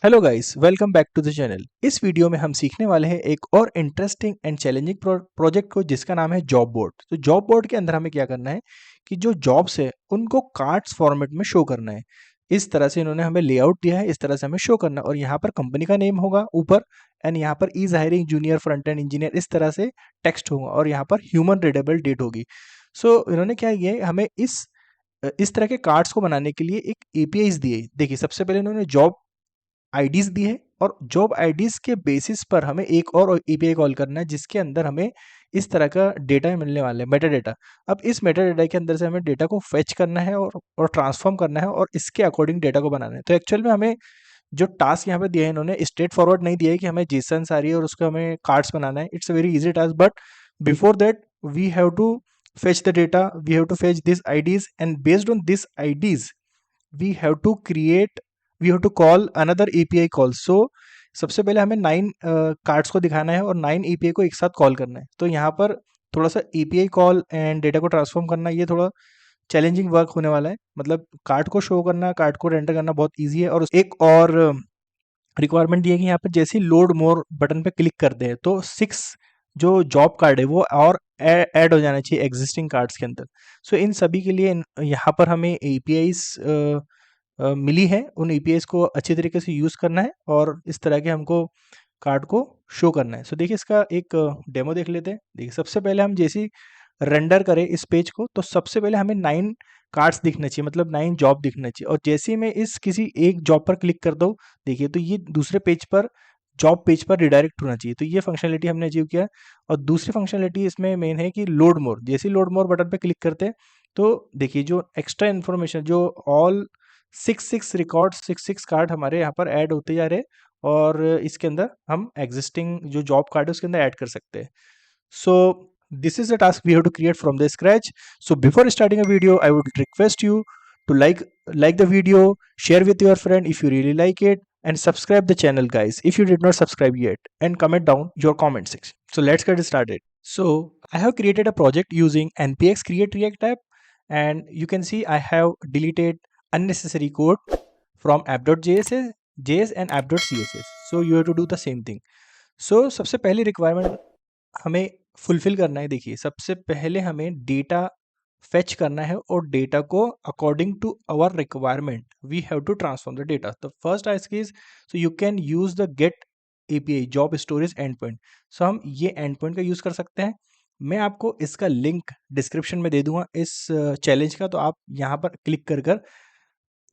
Hello guys, welcome back to the channel. इस video में हम सीखने वाले हैं एक और इंटरेस्टिंग एंड चैलेंजिंग प्रोजेक्ट को, जिसका नाम है जॉब बोर्ड। तो जॉब बोर्ड के अंदर हमें क्या करना है कि जो जॉब्स है उनको कार्ड्स फॉर्मेट में शो करना है। इस तरह से इन्होंने हमें लेआउट दिया है, इस तरह से हमें शो करना है। और यहाँ पर कंपनी का नेम होगा ऊपर, एंड यहाँ पर is hiring junior front end engineer, इस तरह से टेक्स्ट होगा। और यहाँ पर ह्यूमन रीडेबल डेट होगी। सो इन्होंने क्या किया है, हमें इस तरह के कार्ड्स को बनाने के लिए एक एपीआईज दिए। देखिए, सबसे पहले इन्होंने जॉब आईडीज दी है, और जॉब आईडीज के बेसिस पर हमें एक और एपीआई कॉल करना है, जिसके अंदर हमें इस तरह का डेटा मिलने वाला है, मेटा डेटा। अब इस मेटा डेटा के अंदर से हमें डेटा को फेच करना है और ट्रांसफॉर्म करना है, और इसके अकॉर्डिंग डेटा को बनाना है। तो एक्चुअल में हमें जो टास्क यहाँ पे दिया है, इन्होंने स्ट्रेट फॉरवर्ड नहीं दिया है कि हमें जेसन आ रही है और उसको हमें कार्ड्स बनाना है। It's a very easy task, but before that we have to fetch the data, we have to fetch these IDs, and based on these IDs we have to create, we have to call another API call. So सबसे पहले हमें 9 cards को दिखाना है और 9 API को एक साथ कॉल करना है। तो यहाँ पर थोड़ा सा API कॉल एंड डेटा को ट्रांसफॉर्म करना, ये थोड़ा चैलेंजिंग वर्क होने वाला है। मतलब कार्ड को शो करना, कार्ड को रेंडर करना बहुत ईजी है। और एक और रिक्वायरमेंट दी है कि यहाँ पर जैसे ही लोड मोर बटन पे क्लिक करते हैं तो 6 जो जॉब कार्ड है वो और ऐड हो जाना चाहिए एग्जिस्टिंग कार्ड्स के अंदर। सो इन सभी के लिए यहाँ पर हमें एपीआईज मिली है। उन एपीआईज को अच्छी तरीके से यूज़ करना है और इस तरह के हमको कार्ड को शो करना है। सो देखिए, इसका एक डेमो देख लेते हैं। देखिए, सबसे पहले हम जैसे रेंडर करें इस पेज को, तो सबसे पहले हमें 9 कार्ड्स दिखना चाहिए, मतलब 9 जॉब दिखना चाहिए। और जैसे ही मैं इस किसी एक जॉब पर क्लिक करता हूँ, देखिए तो ये दूसरे पेज पर, जॉब पेज पर रिडायरेक्ट होना चाहिए। तो ये फंक्शनलिटी हमने अचीव किया। और दूसरी फंक्शनलिटी इसमें मेन है कि लोड मोर। जैसे ही लोड मोर बटन पे क्लिक करते हैं तो देखिए जो एक्स्ट्रा इन्फॉर्मेशन, जो ऑल 6 रिकॉर्ड, 6 कार्ड हमारे यहाँ पर ऐड होते जा रहे हैं। और इसके अंदर हम एग्जिस्टिंग जो जॉब कार्ड है उसके अंदर ऐड कर सकते हैं। So this is a task we have to create from the scratch. So before starting a video, I would request you to like the video, share with your friend if you really like it, and subscribe the channel, guys, if you did not subscribe yet, and comment down your comment section. So let's get started. So I have created a project using npx create react app, and you can see I have deleted unnecessary code from app.js and app.css. So you have to do the same thing. So सबसे पहली requirement हमें fulfil करना है। देखिए, सबसे पहले हमें data fetch करना है, और डेटा को according to our requirement we have to transform the data. तो first task is, so you can use the get API job storage end point. सो हम ये एंड पॉइंट का यूज कर सकते हैं। मैं आपको इसका लिंक डिस्क्रिप्शन में दे दूंगा इस चैलेंज का, तो आप यहाँ पर क्लिक कर कर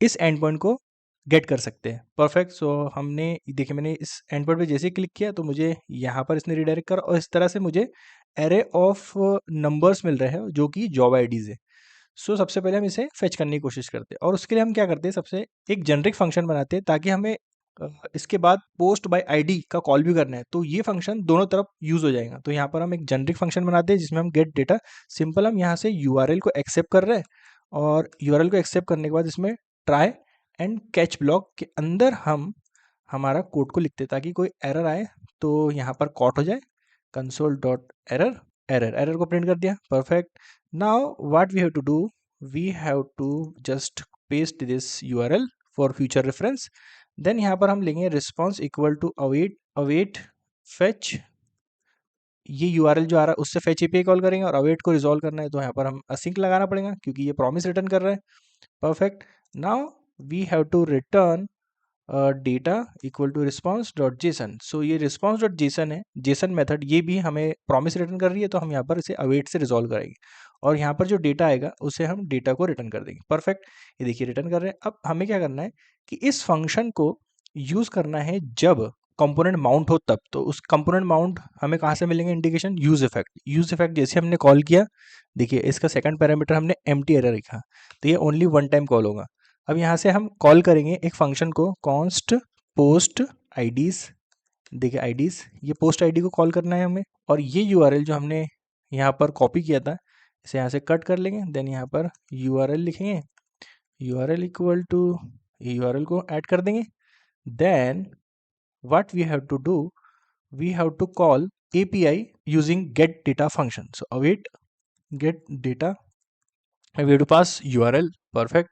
इस एंड पॉइंट को गेट कर सकते हैं। परफेक्ट। सो हमने देखिए, मैंने इस एंड पॉइंट पे जैसे ही क्लिक किया तो मुझे यहाँ पर इसने रिडायरेक्ट करा, और इस तरह से मुझे एरे ऑफ नंबर्स मिल रहे हैं जो कि जॉब आईडीज है। सो सबसे पहले हम इसे फेच करने की कोशिश करते हैं, और उसके लिए हम क्या करते हैं, सबसे एक जेनरिक फंक्शन बनाते हैं, ताकि हमें इसके बाद पोस्ट बाय आईडी का कॉल भी करना है, तो ये फंक्शन दोनों तरफ यूज हो जाएगा। तो यहाँ पर हम एक जेनरिक फंक्शन बनाते हैं जिसमें हम गेट डेटा, सिंपल हम यहाँ से यूआरएल को एक्सेप्ट कर रहे हैं, और यूआरएल को एक्सेप्ट करने के बाद इसमें ट्राई एंड कैच ब्लॉक के अंदर हम हमारा कोड को लिखते हैं, ताकि कोई एरर आए तो यहाँ पर कॉट हो जाए, कंसोल डॉट एरर, एरर को प्रिंट कर दिया। Perfect. Now what we have to do, we have to just paste this URL for future reference. Then यहाँ पर हम लेंगे response equal to await, await fetch, ये यूआरएल जो आ रहा है उससे फेच एपीआई कॉल करेंगे, और अवेट को रिजॉल्व करना है तो यहाँ पर हम असिंक लगाना पड़ेगा, क्योंकि ये प्रॉमिस रिटर्न कर रहा है। Perfect. Now we have to return data equal to response dot JSON. सो ये रिस्पॉन्स डॉट जेसन है, जेसन मेथड, ये भी हमें प्रॉमिस रिटर्न कर रही है, तो हम यहाँ पर इसे अवेट से रिजॉल्व करेंगे, और यहाँ पर जो डेटा आएगा उसे हम डेटा को रिटर्न कर देंगे। परफेक्ट। ये देखिए रिटर्न कर रहे हैं। अब हमें क्या करना है कि इस फंक्शन को यूज करना है जब कंपोनेंट माउंट हो तब। तो उस कंपोनेंट माउंट हमें कहाँ से मिलेंगे, indication use effect. Use effect जैसे हमने कॉल किया, देखिए इसका सेकंड पैरामीटर हमने एम्प्टी एरर लिखा, तो ये ओनली वन टाइम कॉल होगा। अब यहाँ से हम कॉल करेंगे एक फंक्शन को, कॉन्स्ट पोस्ट आईडीज। देखिए आईडीज, ये पोस्ट आईडी को कॉल करना है हमें, और ये यूआरएल जो हमने यहाँ पर कॉपी किया था इसे यहाँ से कट कर लेंगे। देन यहाँ पर यूआरएल लिखेंगे, यूआरएल इक्वल टू, यूआरएल को ऐड कर देंगे। Then what we have to do, we have to call API using get data function. So await get data, we have to pass URL. Perfect।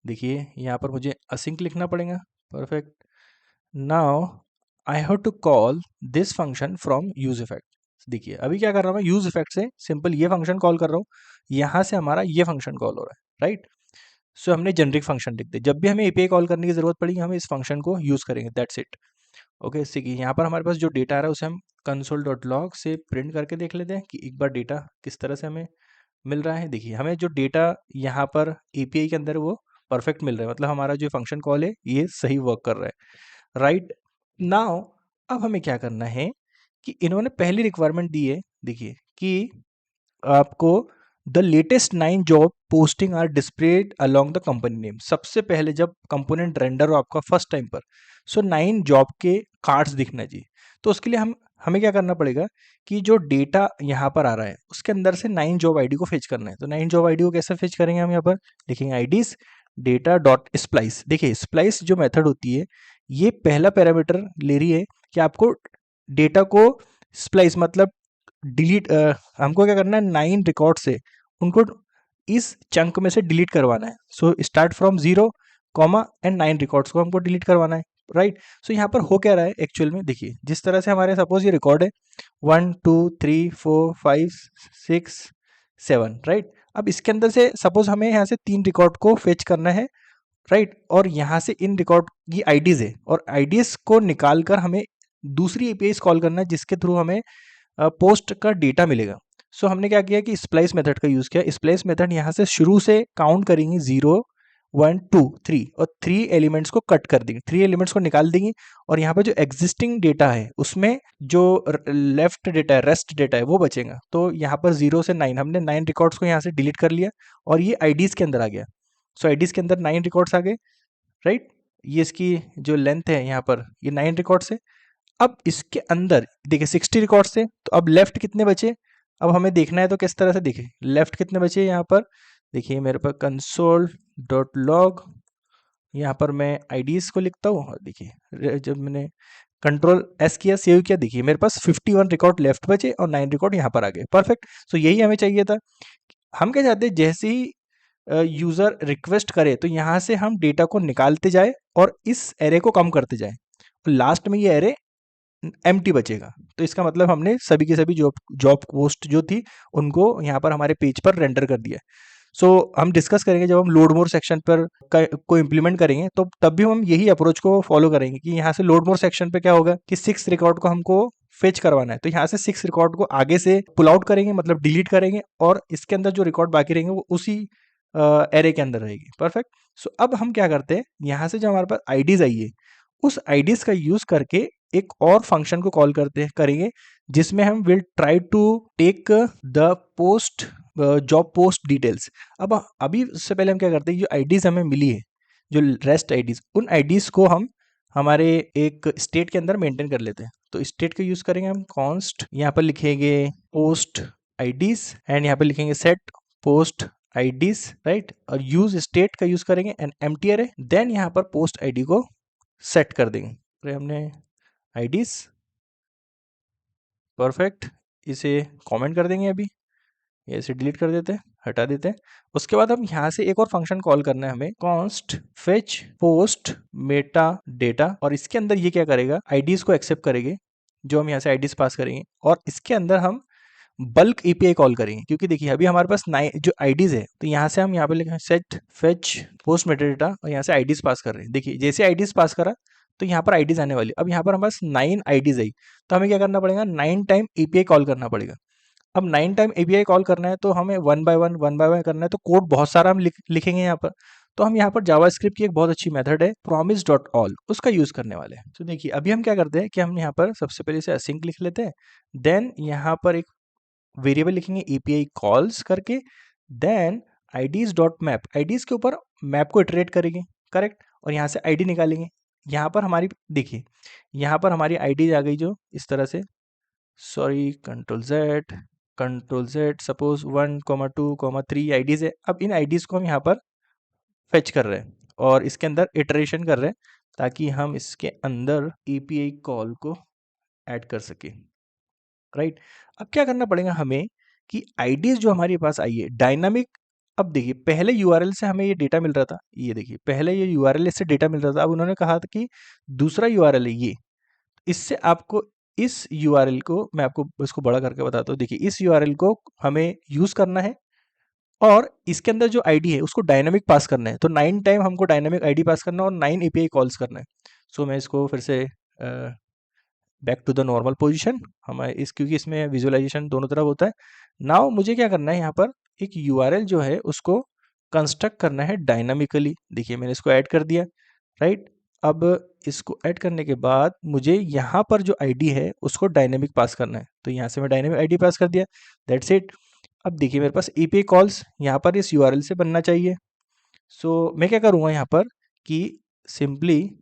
देखिए यहाँ पर मुझे async लिखना पड़ेगा। Perfect. Now I have to call this function from use effect. देखिए अभी क्या कर रहा हूँ मैं, यूज इफेक्ट से सिंपल ये फंक्शन कॉल कर रहा हूँ, यहाँ से हमारा ये फंक्शन कॉल हो रहा है, राइट। सो हमने जेनरिक फंक्शन लिख दिया, जब भी हमें एपीआई कॉल करने की जरूरत पड़ेगी हम इस फंक्शन को यूज करेंगे, दैट्स इट। ओके, इससे कि यहाँ पर हमारे पास जो डेटा आ रहा है उसे हम console.log से प्रिंट करके देख लेते हैं कि एक बार डेटा किस तरह से हमें मिल रहा है। देखिए हमें जो डेटा यहाँ पर एपीआई के अंदर वो परफेक्ट मिल रहा है, मतलब हमारा जो फंक्शन कॉल है ये सही वर्क कर रहा है, राइट। नाउ अब हमें क्या करना है कि इन्होंने पहली रिक्वायरमेंट दी है, देखिए कि आपको the latest 9 job posting are displayed along the company name. सबसे पहले जब कंपोनेंट रेंडर हो आपका फर्स्ट टाइम पर, सो 9 जॉब के कार्ड्स दिखना चाहिए। तो उसके लिए हमें क्या करना पड़ेगा कि जो डेटा यहाँ पर आ रहा है उसके अंदर से 9 जॉब आईडी को फेच करना है। तो 9 जॉब आईडी को कैसे फेच करेंगे, हम यहाँ पर लिखेंगे आईडीज डेटा डॉट स्प्लाइस। देखिए स्प्लाइस जो मेथड होती है ये पहला पैरामीटर ले रही है कि आपको डेटा को स्प्लाइस मतलब डिलीट, हमको क्या करना है 9 रिकॉर्ड से उनको इस चंक में से डिलीट करवाना है। So start from 0 comma and 9 records को हमको डिलीट करवाना है, राइट। सो यहाँ पर हो क्या रहा है एक्चुअल में, देखिए जिस तरह से हमारे सपोज ये रिकॉर्ड है 1 2 3 4 5 6 7, राइट। अब इसके अंदर से सपोज हमें यहाँ से 3 रिकॉर्ड को फेच करना है, राइट। और यहाँ से इन रिकॉर्ड की आईडीज है और आईडीज को निकाल कर हमें दूसरी एपीआई कॉल करना है जिसके थ्रू हमें पोस्ट का डेटा मिलेगा। सो हमने क्या किया कि स्प्लाइस मेथड का यूज किया। स्प्लाइस मेथड यहाँ से शुरू से काउंट करेंगे 0 1 2 3 और 3 एलिमेंट्स को कट कर देंगे, 3 एलिमेंट्स को निकाल देंगे और यहाँ पे जो एग्जिस्टिंग डेटा है उसमें जो लेफ्ट डेटा है, रेस्ट डेटा है वो बचेगा। तो यहाँ पर 0 से 9 हमने 9 रिकॉर्ड्स को यहाँ से डिलीट कर लिया और ये आईडीज के अंदर आ गया। सो आईडीज के अंदर 9 रिकॉर्ड्स आ गए, राइट। ये इसकी जो लेंथ है यहाँ पर ये 9 रिकॉर्ड्स है। अब इसके अंदर देखिए 60 रिकॉर्ड से, तो अब लेफ्ट कितने बचे, अब हमें देखना है तो किस तरह से देखें लेफ्ट कितने बचे यहाँ पर। देखिए मेरे पास कंसोल डॉट लॉग, यहाँ पर मैं आईडीज को लिखता हूँ और देखिए जब मैंने कंट्रोल एस किया सेव किया, देखिए मेरे पास 51 रिकॉर्ड लेफ्ट बचे और 9 रिकॉर्ड यहाँ पर आ गए, परफेक्ट। सो यही हमें चाहिए था। हम क्या चाहते हैं, जैसे ही यूजर रिक्वेस्ट करे तो यहाँ से हम डेटा को निकालते जाए और इस एरे को कम करते जाए, लास्ट में ये एरे एम्प्टी बचेगा। तो इसका मतलब हमने सभी की सभी जॉब जॉब पोस्ट जो थी उनको यहाँ पर हमारे पेज पर रेंडर कर दिया। सो हम डिस्कस करेंगे जब हम लोड मोर सेक्शन पर को इम्प्लीमेंट करेंगे तो तब भी हम यही अप्रोच को फॉलो करेंगे कि यहाँ से लोड मोर सेक्शन पे क्या होगा कि 6 रिकॉर्ड को हमको फेच करवाना है, तो यहाँ से 6 रिकॉर्ड को आगे से पुल आउट करेंगे मतलब डिलीट करेंगे और इसके अंदर जो रिकॉर्ड बाकी रहेंगे वो उसी एरे के अंदर रहेगी, परफेक्ट। सो अब हम क्या करते हैं, यहाँ से जो हमारे पास आईडीज आई है उस आईडीज का यूज करके एक और फंक्शन को कॉल करेंगे जिसमें हम will try to take the post job post details. अब अभी उससे पहले हम क्या करते हैं, जो आईडीज हमें मिली है जो रेस्ट आईडीज, उन आईडीज को हम हमारे एक स्टेट के अंदर मेंटेन कर लेते हैं। तो स्टेट का यूज करेंगे हम कॉन्स्ट, यहाँ पर लिखेंगे पोस्ट आईडीज एंड यहाँ पर लिखेंगे सेट पोस्ट आईडीज, राइट। और यूज स्टेट का यूज करेंगे एंड एम्प्टी अरे, देन यहाँ पर पोस्ट आईडी को सेट कर देंगे। तो हमने आईडीज, परफेक्ट, इसे कमेंट कर देंगे अभी, ये इसे डिलीट कर देते हैं, हटा देते हैं। उसके बाद हम यहाँ से एक और फंक्शन कॉल करना है हमें, const fetch post meta data, और इसके अंदर ये क्या करेगा आईडीज को एक्सेप्ट करेंगे जो हम यहाँ से आईडीज पास करेंगे और इसके अंदर हम बल्क एपीआई कॉल करेंगे क्योंकि देखिए अभी हमारे पास 9 जो आईडीज है, तो यहाँ से हम यहाँ पे लिखेंगे set fetch post meta data और यहाँ से आईडीज पास कर रहे हैं। देखिए जैसे आईडीज पास करा तो यहाँ पर आईडीज आने वाली, अब यहाँ पर हमारे पास 9 आईडीज आई, तो हमें क्या करना पड़ेगा 9 टाइम एपीआई कॉल करना पड़ेगा। अब 9 टाइम एपीआई कॉल करना है तो हमें वन बाय वन करना है, तो कोड बहुत सारा हम लिखेंगे यहाँ पर। तो हम यहाँ पर जावास्क्रिप्ट की एक बहुत अच्छी मेथड है promise डॉट ऑल, उसका यूज करने वाले हैं। तो देखिए अभी हम क्या करते हैं कि हम यहाँ पर सबसे पहले इसे असिंक लिख लेते हैं, देन यहाँ पर एक वेरिएबल लिखेंगे एपीआई कॉल्स करके, then IDs dot map, IDs के ऊपर मैप को इटरेट करेंगे, करेक्ट, और यहाँ से आईडी निकालेंगे। यहाँ पर हमारी देखिए यहाँ पर हमारी आईडी आ गई जो इस तरह से, sorry control Z suppose 1 2 3 IDs है। अब इन आईडीज को हम यहाँ पर फेच कर रहे हैं और इसके अंदर इटरेशन कर रहे हैं ताकि हम इसके अंदर एपीआई कॉल को ऐड कर सके, राइट। अब क्या करना पड़ेगा हमें कि आईडीज जो हमारे पास आई है डायनामिक अब देखिए पहले यूआरएल से हमें ये डेटा मिल रहा था, ये देखिए पहले ये यूआरएल से डेटा मिल रहा था। अब उन्होंने कहा था कि दूसरा यूआरएल है ये, इससे आपको इस यूआरएल को मैं आपको इसको बड़ा करके बताता हूँ। देखिए इस यूआरएल को हमें यूज़ करना है और इसके अंदर जो आईडी है उसको डायनामिक पास करना है। तो 9 टाइम हमको डायनामिक आईडी पास करना है और 9 एपीआई कॉल्स करना है। सो मैं इसको फिर से back to the normal position हमारे इस, क्योंकि इसमें विजुअलाइजेशन दोनों तरफ होता है। नाउ मुझे क्या करना है, यहाँ पर एक यूआरएल जो है उसको कंस्ट्रक्ट करना है डायनामिकली। देखिए मैंने इसको ऐड कर दिया, राइट। अब इसको ऐड करने के बाद मुझे यहाँ पर जो आईडी है उसको डायनेमिक पास करना है। तो यहाँ से मैं डायनेमिक आईडी पास कर दिया, दैट्स इट। अब देखिए मेरे पास एपीआई कॉल्स यहाँ पर इस यूआरएल से बनना चाहिए। सो मैं क्या करूँगा यहाँ पर कि सिंपली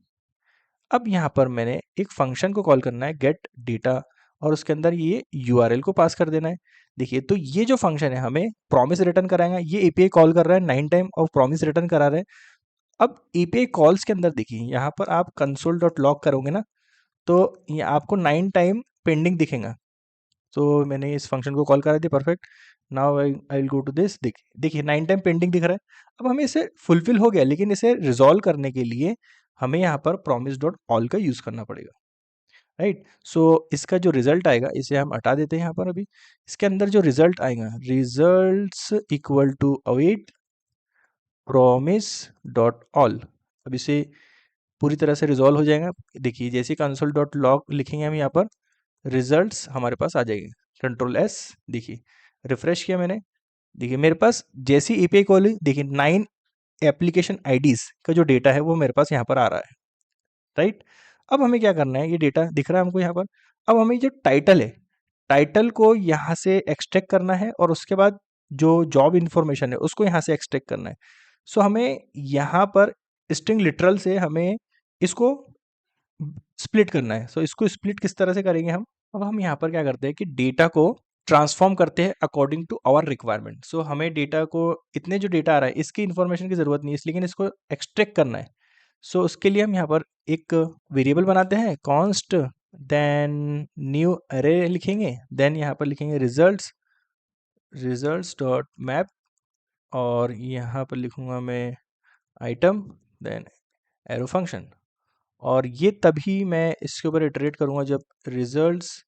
अब यहाँ पर मैंने एक फंक्शन को कॉल करना है गेट डेटा, और उसके अंदर ये यूआरएल को पास कर देना है। देखिए तो ये जो फंक्शन है हमें प्रॉमिस रिटर्न कराएगा। ये एपीआई कॉल कर रहा है 9 टाइम और प्रॉमिस रिटर्न करा रहा है। अब एपीआई कॉल्स के अंदर देखिए यहाँ पर आप कंसोल डॉट लॉग करोगे ना, तो ये आपको 9 टाइम पेंडिंग दिखेगा। तो मैंने इस फंक्शन को कॉल करा दिया, perfect. Now I will go to this. देखिए 9 टाइम पेंडिंग दिख रहा है। अब हमें इसे फुलफिल हो गया, लेकिन इसे रिजॉल्व करने के लिए हमें यहाँ पर प्रॉमिस डॉट ऑल का यूज़ करना पड़ेगा, राइट। सो इसका जो रिजल्ट आएगा इसे हम हटा देते हैं यहाँ पर। अभी इसके अंदर जो रिजल्ट आएगा, results equal to await promise dot all. अब इसे पूरी तरह से रिजॉल्व हो जाएगा। देखिए जैसे कंसोल डॉट लॉग लिखेंगे हम यहाँ पर, रिजल्ट्स हमारे पास आ जाएंगे। कंट्रोल एस, देखिए रिफ्रेश किया मैंने, देखिए मेरे पास जैसी एपीआई कॉल हुई, देखिए 9 एप्लीकेशन आईडीज का जो डेटा है वो मेरे पास यहाँ पर आ रहा है, राइट। अब हमें क्या करना है, ये डेटा दिख रहा है हमको यहाँ पर। अब हमें जो टाइटल है, टाइटल को यहाँ से एक्सट्रैक्ट करना है और उसके बाद जो जॉब इन्फॉर्मेशन है उसको यहाँ से एक्सट्रैक्ट करना है। सो हमें यहाँ पर स्ट्रिंग लिटरल से हमें इसको स्प्लिट करना है। सो इसको स्प्लिट किस तरह से करेंगे हम, अब हम यहाँ पर क्या करते हैं कि डेटा को ट्रांसफॉर्म करते हैं अकॉर्डिंग टू आवर रिक्वायरमेंट। सो हमें डेटा को, इतने जो डेटा आ रहा है इसकी इन्फॉर्मेशन की ज़रूरत नहीं है, लेकिन इसको एक्सट्रैक्ट करना है। सो उसके लिए हम यहाँ पर एक वेरिएबल बनाते हैं कॉन्स्ट, देन न्यू अरे लिखेंगे, देन यहाँ पर लिखेंगे रिजल्ट्स डॉट मैप, और यहाँ पर लिखूँगा मैं आइटम, देन एरो फंक्शन। और ये तभी मैं इसके ऊपर इटरेट करूँगा जब results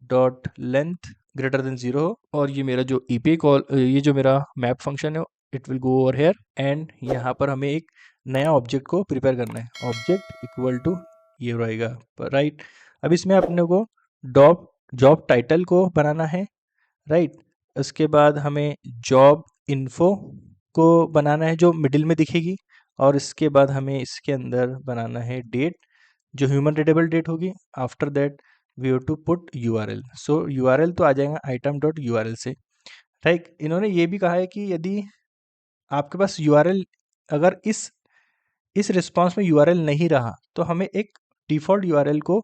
dot length greater than 0 हो, और ये मेरा जो ईपीआई कॉल, ये जो मेरा मैप फंक्शन है it will go over here, and यहाँ पर हमें एक नया ऑब्जेक्ट को प्रिपेयर करना है। ऑब्जेक्ट इक्वल टू ये रहेगा, राइट। अब इसमें अपने को जॉब टाइटल को बनाना है, राइट। उसके बाद हमें जॉब इन्फो को बनाना है जो मिडिल में दिखेगी, और इसके बाद हमें इसके अंदर बनाना है डेट जो ह्यूमन रीडेबल डेट होगी। After that we have to put URL. So URL तो आ जाएगा आइटम डॉट यूआरएल से, राइट। इन्होंने ये भी कहा है कि यदि आपके पास यूआरएल, अगर इस रिस्पॉन्स में यूआरएल नहीं रहा तो हमें एक डिफ़ॉल्ट यूआरएल को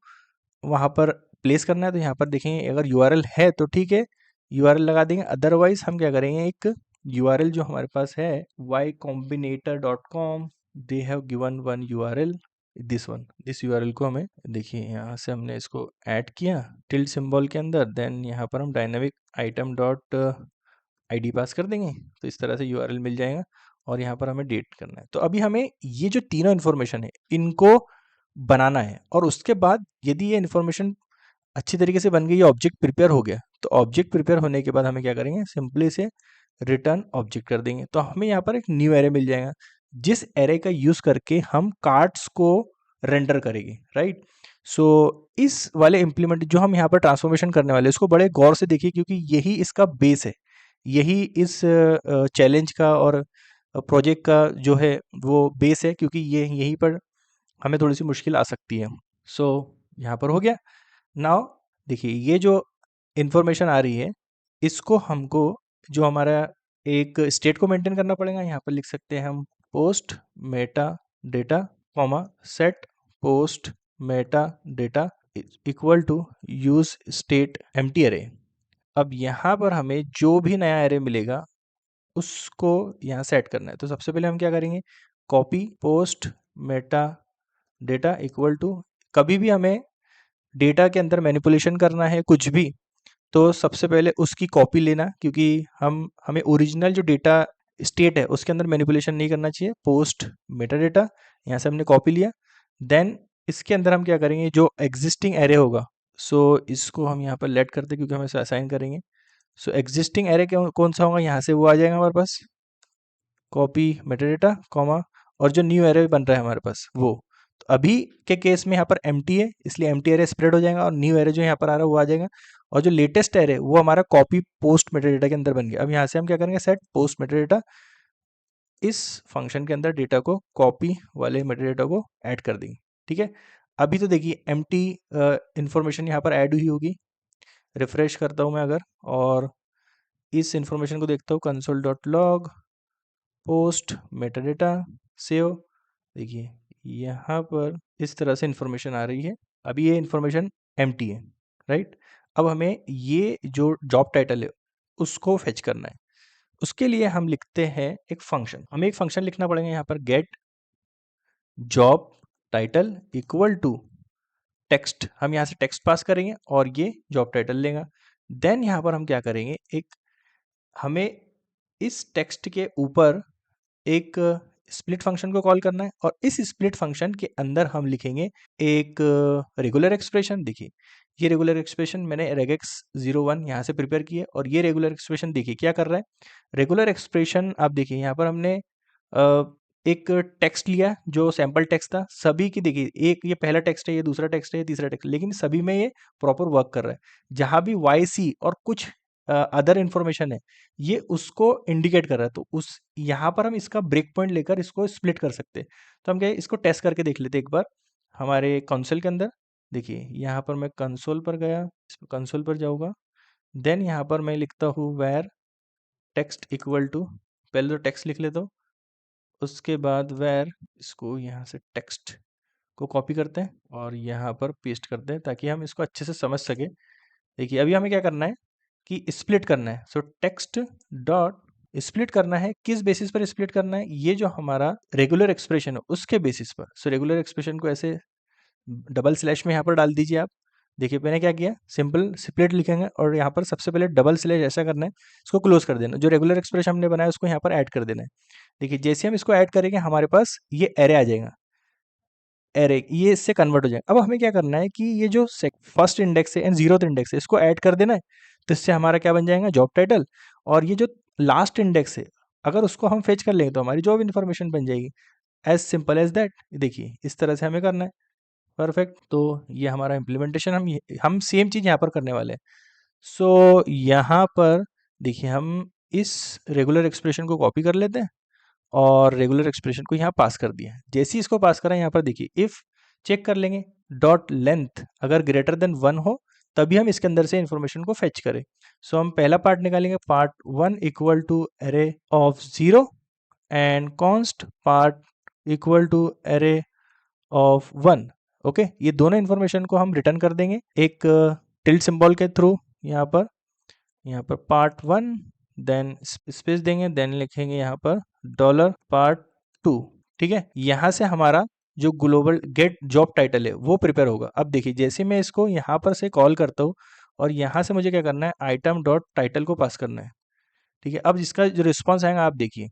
वहाँ पर प्लेस करना है। तो यहाँ पर देखेंगे अगर यूआरएल है तो ठीक है, यूआरएल लगा देंगे। अदरवाइज हम क्या करेंगे, एक यूआरएल जो हमारे पास है ycombinator.com, they have given one URL, this URL को हमें, देखिए यहाँ से हमने इसको ऐड किया टिल्ड सिंबल के अंदर, देन यहाँ पर हम डायनामिक आइटम डॉट आईडी पास कर देंगे। तो इस तरह से यूआरएल मिल जाएगा, और यहाँ पर हमें डेट करना है। तो अभी हमें ये जो तीनों इन्फॉर्मेशन है इनको बनाना है, और उसके बाद यदि ये इन्फॉर्मेशन अच्छी तरीके से बन गई, ये ऑब्जेक्ट प्रिपेयर हो गया, तो ऑब्जेक्ट प्रिपेयर होने के बाद हमें क्या करेंगे, सिंपली से रिटर्न ऑब्जेक्ट कर देंगे। तो हमें यहाँ पर एक न्यू एरे मिल जाएगा, जिस एरे का यूज़ करके हम कार्ड्स को रेंडर करेंगे, राइट। सो इस वाले इम्प्लीमेंट जो हम यहाँ पर ट्रांसफॉर्मेशन करने वाले हैं इसको बड़े गौर से देखिए, क्योंकि यही इसका बेस है, यही इस चैलेंज का और प्रोजेक्ट का जो है वो बेस है, क्योंकि ये यहीं पर हमें थोड़ी सी मुश्किल आ सकती है। सो यहाँ पर हो गया। नाउ देखिए ये जो इन्फॉर्मेशन आ रही है इसको हमको, जो हमारा एक स्टेट को मेंटेन करना पड़ेगा। यहाँ पर लिख सकते हैं हम post meta data comma set post meta data equal to use state empty array. अब यहाँ पर हमें जो भी नया एरे मिलेगा उसको यहाँ सेट करना है। तो सबसे पहले हम क्या करेंगे, copy post meta data equal to, कभी भी हमें डेटा के अंदर मैनिपुलेशन करना है कुछ भी, तो सबसे पहले उसकी कॉपी लेना, क्योंकि हमें ओरिजिनल जो डेटा स्टेट है उसके अंदर मैनिपुलेशन नहीं करना चाहिए। पोस्ट मेटा डेटा, यहाँ से हमने कॉपी लिया। देन इसके अंदर हम क्या करेंगे, जो एग्जिस्टिंग एरे होगा, सो इसको हम यहाँ पर लेट करते क्योंकि हम इसे असाइन करेंगे। सो एग्जिस्टिंग एरे कौन सा होगा, यहाँ से वो आ जाएगा हमारे पास, कॉपी मेटा डेटा कॉमा, और जो न्यू एरे बन रहा है हमारे पास वो। तो अभी के केस में यहाँ पर एम्प्टी है, इसलिए एम्प्टी एरे स्प्रेड हो जाएगा और न्यू एरे जो यहाँ पर आ रहा है वो आ जाएगा। और जो लेटेस्ट एरे वो हमारा कॉपी पोस्ट मेटा डेटा के अंदर बन गया। अब यहाँ से हम क्या करेंगे, सेट पोस्ट मेटा डेटा, इस फंक्शन के अंदर डेटा को, कॉपी वाले मेटा डेटा को ऐड कर देंगे। ठीक है, अभी तो देखिए एम्प्टी इंफॉर्मेशन यहाँ पर ऐड हुई होगी। रिफ्रेश करता हूँ मैं अगर, और इस इंफॉर्मेशन को देखता हूँ, console dot log post meta data save, देखिए यहाँ पर इस तरह से इंफॉर्मेशन आ रही है। अभी ये इंफॉर्मेशन एम्प्टी है, राइट। अब हमें ये जो जॉब टाइटल है उसको फेच करना है। उसके लिए हम लिखते हैं एक फंक्शन, हमें एक फंक्शन लिखना पड़ेगा यहाँ पर, get job title equal to text. हम यहाँ से टेक्स्ट पास करेंगे और ये जॉब टाइटल लेगा। देन यहाँ पर हम क्या करेंगे, एक हमें इस टेक्स्ट के ऊपर एक स्प्लिट फंक्शन को कॉल करना है, और इस स्प्लिट फंक्शन के अंदर हम लिखेंगे एक रेगुलर एक्सप्रेशन। देखिए ये रेगुलर एक्सप्रेशन मैंने रेगेक्स 01 यहाँ से प्रिपेयर किया है, और ये रेगुलर एक्सप्रेशन देखिए क्या कर रहा है। रेगुलर एक्सप्रेशन आप देखिए यहाँ पर हमने एक टेक्स्ट लिया जो सैम्पल टेक्स्ट था सभी की, देखिए एक ये पहला टेक्स्ट है, ये दूसरा टेक्स्ट है, ये तीसरा टेक्स्ट, लेकिन सभी में ये प्रॉपर वर्क कर रहा है। जहाँ भी वाई सी और कुछ अदर इन्फॉर्मेशन है ये उसको इंडिकेट कर रहा है, तो उस यहाँ पर हम इसका ब्रेक पॉइंट लेकर इसको स्प्लिट कर सकते हैं। तो हम क्या है, इसको टेस्ट करके देख लेते हैं एक बार हमारे कंसोल के अंदर। देखिए यहाँ पर मैं कंसोल पर गया, कंसोल पर जाऊँगा, देन यहाँ पर मैं लिखता हूँ वेर टेक्स्ट इक्वल टू, पहले तो टेक्स्ट लिख लेता हूँ, उसके बाद वेर, इसको यहाँ से टेक्स्ट को कॉपी करते हैं और यहाँ पर पेस्ट करते हैं ताकि हम इसको अच्छे से समझ सके। देखिए अभी हमें क्या करना है कि स्प्लिट करना है। सो टेक्स्ट डॉट स्प्लिट करना है, किस बेसिस पर स्प्लिट करना है, ये जो हमारा रेगुलर एक्सप्रेशन है उसके बेसिस पर। सो रेगुलर एक्सप्रेशन को ऐसे डबल स्लैश में यहाँ पर डाल दीजिए आप। देखिए मैंने क्या किया, सिंपल स्प्लिट लिखेंगे और यहाँ पर सबसे पहले डबल स्लैश ऐसा करना है, इसको क्लोज कर देना, जो रेगुलर एक्सप्रेशन हमने बनाया उसको यहाँ पर ऐड कर देना है। देखिए जैसे हम इसको ऐड करेंगे हमारे पास ये एरे आ जाएगा, एरे ये इससे कन्वर्ट हो जाएगा। अब हमें क्या करना है कि ये जो फर्स्ट इंडेक्स है एंड जीरोथ इंडेक्स है इसको ऐड कर देना है, तो इससे हमारा क्या बन जाएगा, जॉब टाइटल। और ये जो लास्ट इंडेक्स है अगर उसको हम फेच कर लेंगे तो हमारी जॉब इन्फॉर्मेशन बन जाएगी। As simple as that. देखिए इस तरह से हमें करना है, परफेक्ट। तो ये हमारा इम्प्लीमेंटेशन हम सेम चीज़ यहाँ पर करने वाले हैं। सो यहाँ पर देखिए हम इस रेगुलर एक्सप्रेशन को कॉपी कर लेते हैं और रेगुलर एक्सप्रेशन को यहाँ पास कर दिया है। जैसे ही इसको पास करा यहाँ पर देखिए इफ चेक कर लेंगे, डॉट लेंथ अगर ग्रेटर देन 1 हो तभी हम इसके अंदर से इंफॉर्मेशन को फेच करें। सो हम पहला पार्ट निकालेंगे, part 1 equal to array of 0 and const part equal to array of 1। Okay, ये दोनों इंफॉर्मेशन को हम रिटर्न कर देंगे एक टिल्ट सिंबल के थ्रू। यहाँ पर पार्ट 1 देन स्पेस देंगे, देन लिखेंगे यहाँ पर डॉलर पार्ट 2। ठीक है, यहाँ से हमारा जो ग्लोबल गेट जॉब टाइटल है वो प्रिपेयर होगा। अब देखिए जैसे मैं इसको यहाँ पर से कॉल करता हूँ और यहाँ से मुझे क्या करना है, आइटम डॉट टाइटल को पास करना है। ठीक है, अब इसका जो रिस्पॉन्स आएगा आप देखिए,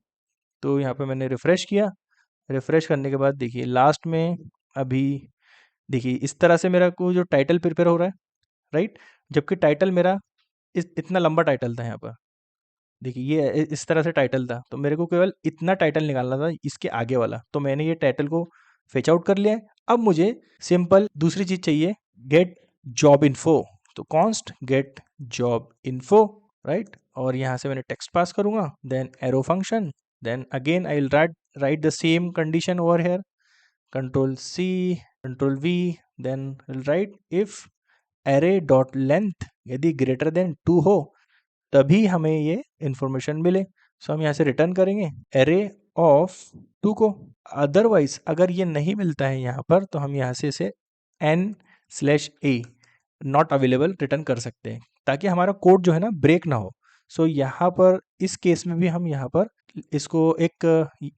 तो यहाँ पे मैंने रिफ्रेश किया, रिफ्रेश करने के बाद देखिए लास्ट में अभी देखिए इस तरह से मेरा को जो टाइटल प्रिपेयर हो रहा है, राइट। जबकि टाइटल मेरा इतना लंबा टाइटल था यहाँ पर, देखिए ये इस तरह से टाइटल था, तो मेरे को केवल इतना टाइटल निकालना था इसके आगे वाला, तो मैंने ये टाइटल को फेच आउट कर लिया है। अब मुझे सिंपल दूसरी चीज चाहिए, गेट जॉब इन्फो। तो const get job info, right, और यहाँ से मैंने टेक्स्ट पास करूंगा, then arrow function, then again I will write the same condition over here, control C control V, then will write if array dot length यदि greater than 2 हो तभी हमें ये इंफॉर्मेशन मिले। सो हम यहाँ से रिटर्न करेंगे एरे ऑफ 2 को। अदरवाइज अगर ये नहीं मिलता है यहाँ पर तो हम यहाँ से इसे n/a नॉट अवेलेबल रिटर्न कर सकते हैं ताकि हमारा कोड जो है ना ब्रेक ना हो। सो यहाँ पर इस केस में भी हम यहाँ पर इसको एक,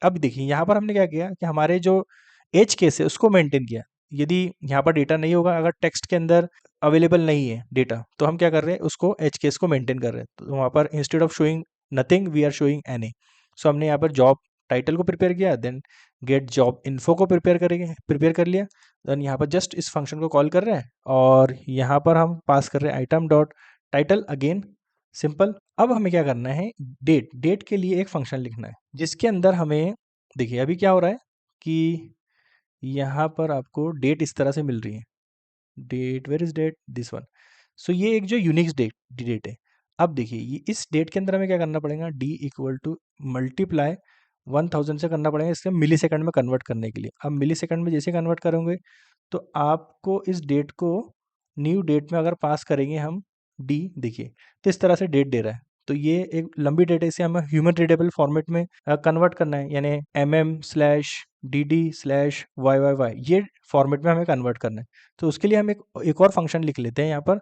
अब देखिए यहाँ पर हमने क्या किया कि हमारे जो एज केस है उसको मेंटेन किया। यदि यहाँ पर डेटा नहीं होगा, अगर टेक्स्ट के अंदर अवेलेबल नहीं है डेटा, तो हम क्या कर रहे हैं उसको एज केस को मेंटेन कर रहे हैं। तो वहाँ पर instead of showing nothing we are showing any. सो हमने यहाँ पर जॉब टाइटल को प्रिपेयर किया, देन गेट जॉब इन्फो को प्रिपेयर कर लिया, देन यहाँ पर जस्ट इस फंक्शन को कॉल कर रहे हैं और यहाँ पर हम पास कर रहे हैं item dot title, again simple. अब हमें क्या करना है, डेट के लिए एक फंक्शन लिखना है जिसके अंदर हमें, देखिए अभी क्या हो रहा है कि यहाँ पर आपको डेट इस तरह से मिल रही है, date, where is date, this one. सो ये एक जो यूनिक्स डेट है। अब देखिए ये इस डेट के अंदर हमें क्या करना पड़ेगा, डी इक्वल टू मल्टीप्लाई 1000 से करना पड़ेगा इसके मिली सेकंड में कन्वर्ट करने के लिए। अब मिली सेकंड में जैसे कन्वर्ट करोगे तो आपको इस डेट को न्यू डेट में अगर पास करेंगे हम डी, देखिए तो इस तरह से डेट दे रहा है। तो ये एक लंबी डेट है, इसे हमें ह्यूमन रीडेबल फॉर्मेट में कन्वर्ट करना है, यानी mm/dd/yyyy ये फॉर्मेट में हमें कन्वर्ट करना है। तो उसके लिए हम एक और फंक्शन लिख लेते हैं यहाँ पर,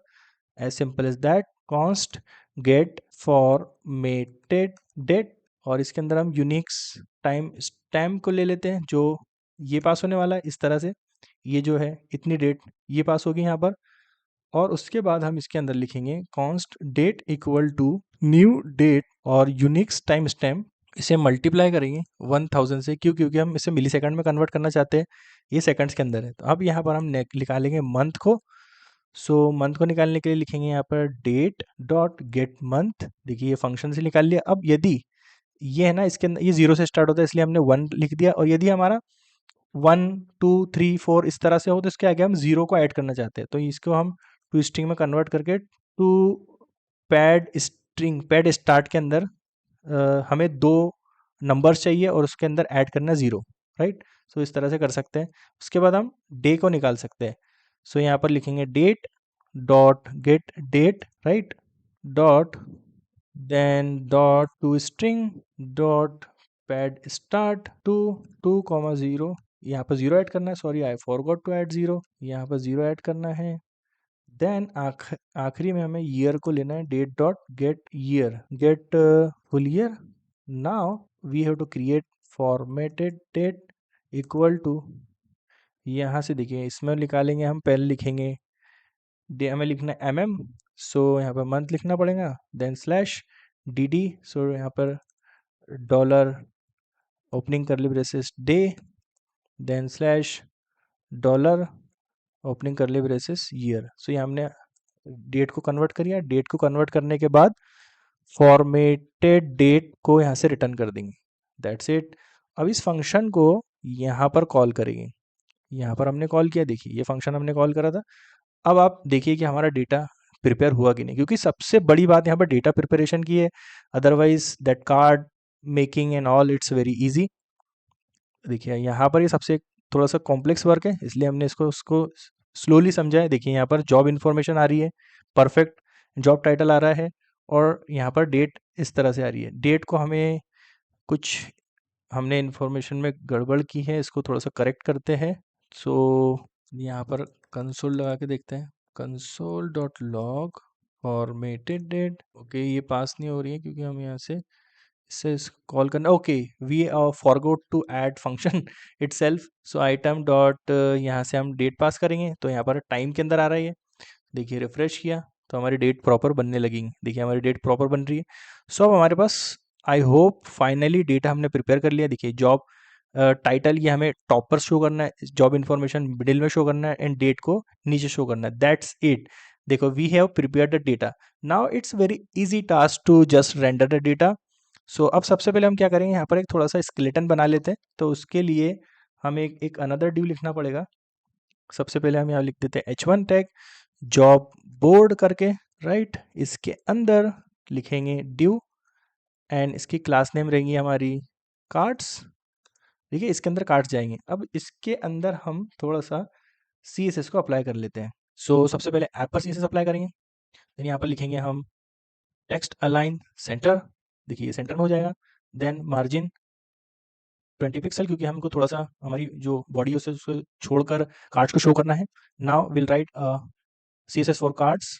as simple as that const get formatted date, और इसके अंदर हम यूनिक्स टाइम स्टैम्प को ले लेते हैं जो ये पास होने वाला है इस तरह से, ये जो है इतनी डेट ये पास होगी यहाँ पर। और उसके बाद हम इसके अंदर लिखेंगे const date equal to new date और यूनिक्स टाइम स्टैम्प, इसे मल्टीप्लाई करेंगे 1000 से, क्योंकि हम इसे मिली सेकंड में कन्वर्ट करना चाहते हैं, ये सेकंड्स के अंदर है। तो अब यहाँ पर हम निकालेंगे मंथ को। सो मंथ को निकालने के लिए लिखेंगे यहाँ पर डेट डॉट गेट मंथ, देखिए ये फंक्शन से निकाल लिया। अब यदि ये है ना इसके अंदर ये 0 से स्टार्ट होता है इसलिए हमने 1 लिख दिया, और यदि हमारा 1 2 3 4 इस तरह से हो तो इसके आगे हम 0 को ऐड करना चाहते हैं, तो इसको हम टू स्ट्रिंग में कन्वर्ट करके टू पैड स्टार्ट के अंदर हमें 2 नंबर्स चाहिए और उसके अंदर ऐड करना 0, राइट। सो इस तरह से कर सकते हैं। उसके बाद हम डे को निकाल सकते हैं। सो यहाँ पर लिखेंगे date dot get date, right, dot then dot to string dot pad start to 2,0, यहाँ पर 0 ऐड करना है, sorry I forgot to add 0, यहाँ पर 0 ऐड करना है। देन आखिरी में हमें ईयर को लेना है, date dot get year, get full year. Now we have to create formatted date equal to, यहाँ से देखिए इसमें निकालेंगे हम, पहले लिखेंगे डे, हमें लिखना है mm, सो यहाँ पर मंथ लिखना पड़ेगा, देन स्लैश dd, सो यहाँ पर dollar opening curly braces day, then slash dollar opening curly braces year. So यहाँ हमने डेट को कन्वर्ट करिए, डेट को कन्वर्ट करने के बाद फॉर्मेटेड डेट को यहाँ से रिटर्न कर देंगे, दैट्स इट। अब इस फंक्शन को यहाँ पर कॉल करेंगे, यहाँ पर हमने कॉल किया, देखिए ये फंक्शन हमने कॉल करा था। अब आप देखिए कि हमारा डेटा प्रिपेयर हुआ कि नहीं, क्योंकि सबसे बड़ी बात यहाँ पर डेटा प्रिपरेशन की है, otherwise that card making and all it's very easy. देखिए यहाँ पर ये सबसे थोड़ा सा कॉम्प्लेक्स वर्क है, इसलिए हमने उसको स्लोली समझा है। देखिए यहाँ पर जॉब इन्फॉर्मेशन आ रही है, परफेक्ट जॉब टाइटल आ रहा है, और यहाँ पर डेट इस तरह से आ रही है। डेट को हमें कुछ हमने इन्फॉर्मेशन में गड़बड़ की है, इसको थोड़ा सा करेक्ट करते हैं। सो यहाँ पर कंसोल लगा के देखते हैं, console dot log formatted date, okay ये पास नहीं हो रही है क्योंकि हम यहाँ से इससे कॉल करना, okay we forgot to add function itself. So item dot यहाँ से हम डेट पास करेंगे, तो यहाँ पर टाइम के अंदर आ रहा है, देखिए रिफ्रेश किया तो हमारी डेट प्रॉपर बनने लगेंगी, देखिए हमारी डेट प्रॉपर बन रही है। सो अब हमारे पास आई होप फाइनली डेटा हमने प्रिपेयर कर लिया। देखिए जॉब टाइटल ये हमें टॉप पर शो करना है, जॉब इन्फॉर्मेशन मिडिल में शो करना है, एंड डेट को नीचे शो करना है, दैट्स इट। देखो we have prepare the data, now it's very easy task to just render the data. So अब सबसे पहले हम क्या करेंगे, यहाँ पर एक थोड़ा सा स्केलेटन बना लेते हैं, तो उसके लिए हमें एक अनदर ड्यू लिखना पड़ेगा। सबसे पहले हम यहाँ लिख देते हैं h1 टैग जॉब बोर्ड करके, राइट, इसके अंदर लिखेंगे ड्यू एंड इसकी क्लास नेम रहेंगी हमारी कार्ड्स, देखिए इसके अंदर कार्ड्स जाएंगे। अब इसके अंदर हम थोड़ा सा CSS को अप्लाई कर लेते हैं। सो सबसे पहले ऐप पर CSS अप्लाई करेंगे, देन यहाँ पर लिखेंगे हम टेक्स्ट अलाइन सेंटर, देखिए ये सेंटर में हो जाएगा। देन मार्जिन 20 पिक्सल, क्योंकि हमको थोड़ा सा हमारी जो बॉडी है उसको छोड़कर कार्ड्स को शो करना है। Now will write CSS for cards,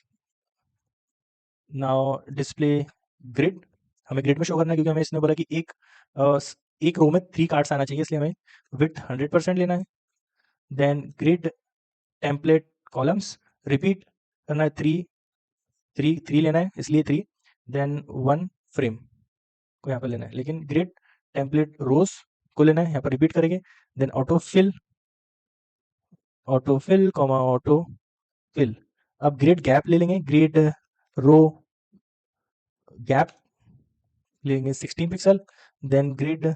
now display grid, हमें ग्रिड में शो करना है क्योंकि हमें इसने बोला कि एक रो में 3 कार्ड्स आना चाहिए, इसलिए हमें विड्थ 100% लेना है। Then grid template columns repeat करना है, 3 लेना है इसलिए 3, देन 1 फ्रेम को यहाँ पर लेना है, लेकिन ग्रिड टेम्पलेट रोज को लेना है, यहाँ पर रिपीट करेंगे, then auto fill comma auto fill. अब ग्रेड गैप ले लेंगे, ग्रेड रो गैप लेंगे 16 pixel, then grid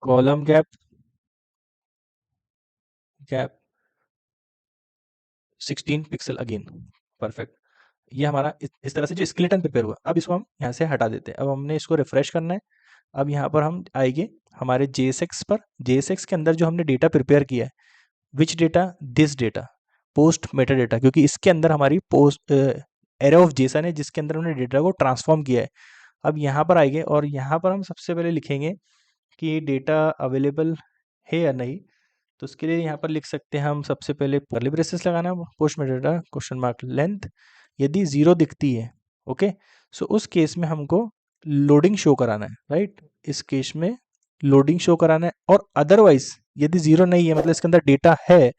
column gap gap 16 pixel again. Perfect. ये हमारा इस तरह से जो स्केलेटन प्रिपेयर हुआ, अब इसको हम यहाँ से हटा देते हैं। अब हमने इसको रिफ्रेश करना है। अब यहाँ पर हम आएंगे हमारे JSX पर। JSX के अंदर जो हमने डेटा प्रिपेयर किया है, which data, this data, post meta data, क्योंकि इसके अंदर हमारी पोस्ट एरे ऑफ जेसन है जिसके अंदर हमने डेटा को ट्रांसफॉर्म किया है। अब यहाँ पर आएंगे और यहाँ पर हम सबसे पहले लिखेंगे कि ये डेटा अवेलेबल है या नहीं। तो उसके लिए यहाँ पर लिख सकते हैं हम सबसे पहले कर्ली ब्रेसेस लगाना, पोस्ट में डेटा क्वेश्चन मार्क लेंथ, यदि 0 दिखती है, ओके, सो उस केस में हमको लोडिंग शो कराना है, राइट। इस केस में लोडिंग शो कराना है, और अदरवाइज यदि 0 नहीं है, मतलब इसके अंदर डेटा है,